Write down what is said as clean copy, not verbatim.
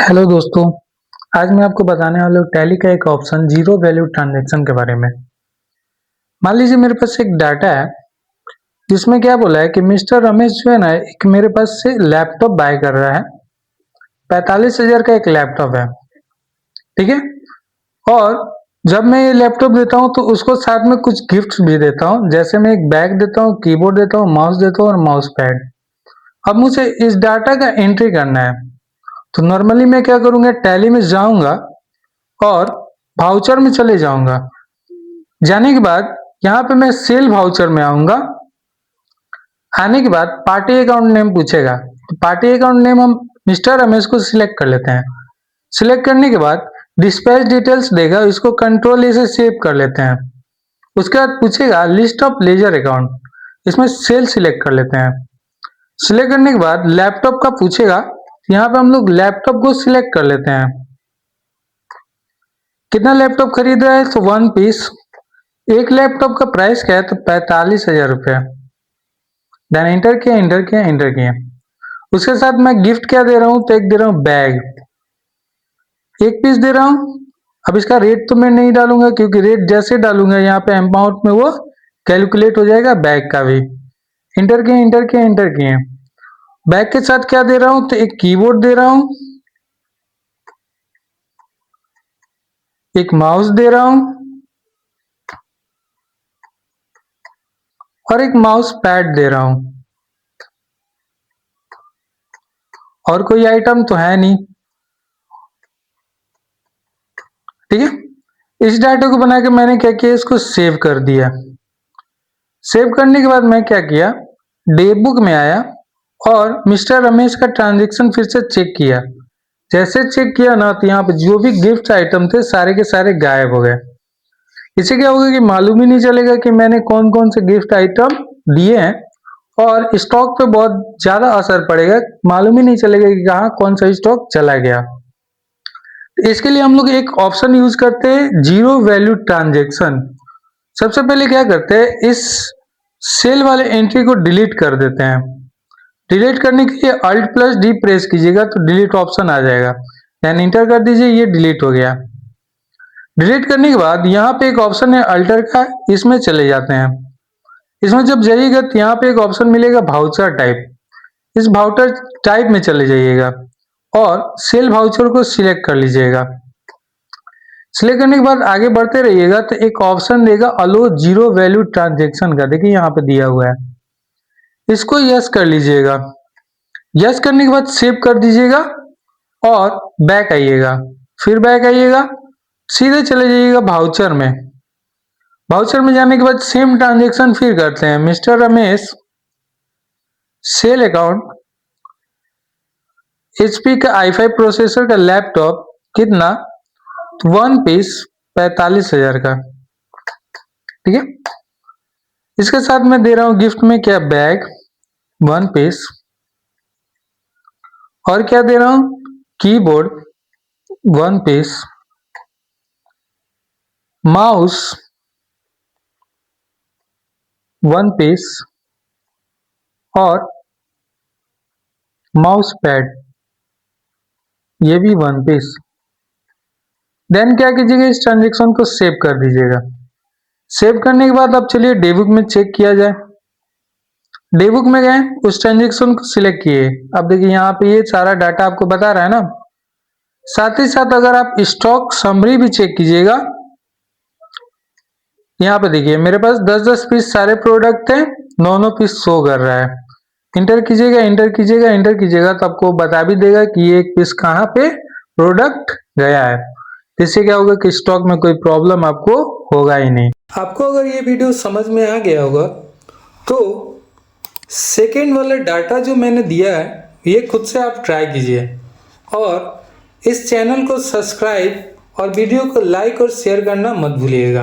Hello दोस्तों, आज मैं आपको बताने वाला हूँ टैली का एक ऑप्शन जीरो वैल्यू ट्रांजैक्शन के बारे में। मान लीजिए मेरे पास एक डाटा है जिसमें क्या बोला है कि मिस्टर रमेश जो है ना एक मेरे पास से लैपटॉप बाय कर रहा है। 45,000 का एक लैपटॉप है, ठीक है। और जब मैं ये लैपटॉप देता हूँ तो उसको साथ में कुछ गिफ्ट भी देता हूँ, जैसे मैं एक बैग देता हूँ, कीबोर्ड देता हूँ, माउस देता हूँ और माउस पैड। अब मुझे इस डाटा का एंट्री करना है, तो नॉर्मली मैं क्या करूंगा, टैली में जाऊंगा और वाउचर में चले जाऊंगा। जाने के बाद यहाँ पे मैं सेल वाउचर में आऊंगा। आने के बाद पार्टी अकाउंट नेम पूछेगा, तो पार्टी अकाउंट नेम हम मिस्टर रमेश को सिलेक्ट कर लेते हैं। सिलेक्ट करने के बाद डिस्पैच डिटेल्स देगा, इसको कंट्रोल ए से सेव कर लेते हैं। उसके बाद पूछेगा लिस्ट ऑफ लेजर अकाउंट, इसमें सेल सिलेक्ट कर लेते हैं। सिलेक्ट करने के बाद लैपटॉप का पूछेगा, यहाँ पे हम लोग लैपटॉप को सिलेक्ट कर लेते हैं। कितना लैपटॉप खरीद रहा है, तो 1 पीस। एक लैपटॉप का प्राइस क्या है, तो 45,000 रुपया। देन एंटर किया, एंटर किया, एंटर किया। उसके साथ मैं गिफ्ट क्या दे रहा हूं, तो एक दे रहा हूं बैग, 1 पीस दे रहा हूं। अब इसका रेट तो मैं नहीं डालूंगा, क्योंकि रेट जैसे डालूंगा यहाँ पे अमाउंट में वो कैलकुलेट हो जाएगा बैग का भी। एंटर किए, एंटर किए, एंटर किए। बैग के साथ क्या दे रहा हूं, तो एक कीबोर्ड दे रहा हूं, एक माउस दे रहा हूं और एक माउस पैड दे रहा हूं। और कोई आइटम तो है नहीं, ठीक है। इस डाटा को बना के मैंने क्या किया, इसको सेव कर दिया। सेव करने के बाद मैं क्या किया, डे बुक में आया और मिस्टर रमेश का ट्रांजैक्शन फिर से चेक किया। जैसे चेक किया ना, तो यहाँ पे जो भी गिफ्ट आइटम थे सारे के सारे गायब हो गए। इससे क्या होगा कि मालूम ही नहीं चलेगा कि मैंने कौन कौन से गिफ्ट आइटम दिए हैं, और स्टॉक पे बहुत ज्यादा असर पड़ेगा। मालूम ही नहीं चलेगा कि कहाँ कौन सा स्टॉक चला गया। इसके लिए हम लोग एक ऑप्शन यूज करते हैं, जीरो वैल्यू ट्रांजैक्शन। सबसे पहले क्या करते हैं, इस सेल वाले एंट्री को डिलीट कर देते हैं। डिलीट करने के लिए अल्ट प्लस डी प्रेस कीजिएगा तो डिलीट ऑप्शन आ जाएगा। देन इंटर कर दीजिए, ये डिलीट हो गया। डिलीट करने के बाद यहाँ पे एक ऑप्शन है अल्टर का, इसमें चले जाते हैं। इसमें जब जाइएगा तो यहाँ पे एक ऑप्शन मिलेगा वाउचर टाइप, इस वाउचर टाइप में चले जाइएगा और सेल वाउचर को सिलेक्ट कर लीजिएगा। सिलेक्ट करने के बाद आगे बढ़ते रहिएगा तो एक ऑप्शन देगा अलो जीरो वैल्यू ट्रांजैक्शन का, देखिए यहाँ पे दिया हुआ है, इसको यस कर लीजिएगा। यस करने के बाद सेव कर दीजिएगा और बैक आइएगा। फिर बैक आइएगा, सीधे चले जाइएगा वाउचर में। वाउचर में जाने के बाद सेम ट्रांजैक्शन फिर करते हैं, mister Ramesh sale account HP का i5 प्रोसेसर का लैपटॉप, कितना, 1 पीस 45,000 का, ठीक है। इसके साथ मैं दे रहा हूं गिफ्ट में क्या, बैग 1 पीस, और क्या दे रहा हूं, कीबोर्ड 1 पीस, माउस 1 पीस और माउस पैड ये भी 1 पीस। देन क्या कीजिएगा, इस ट्रांजेक्शन को सेव कर दीजिएगा। सेव करने के बाद अब चलिए डेबुक में चेक किया जाए। डेबुक में गए, उस ट्रांजेक्शन को सिलेक्ट किए। अब देखिए यहाँ पे ये सारा डाटा आपको बता रहा है ना। साथ ही साथ अगर आप स्टॉक समरी भी चेक कीजिएगा, यहाँ पे देखिए मेरे पास 10-10 पीस सारे प्रोडक्ट थे, 9-9 पीस शो कर रहा है। इंटर कीजिएगा, इंटर कीजिएगा, इंटर कीजिएगा तो आपको बता भी देगा कि ये एक पीस कहाँ पे प्रोडक्ट गया है। इससे क्या होगा कि स्टॉक में कोई प्रॉब्लम आपको होगा ही नहीं। आपको अगर ये वीडियो समझ में आ गया होगा तो सेकेंड वाला डाटा जो मैंने दिया है ये खुद से आप ट्राई कीजिए, और इस चैनल को सब्सक्राइब और वीडियो को लाइक और शेयर करना मत भूलिएगा।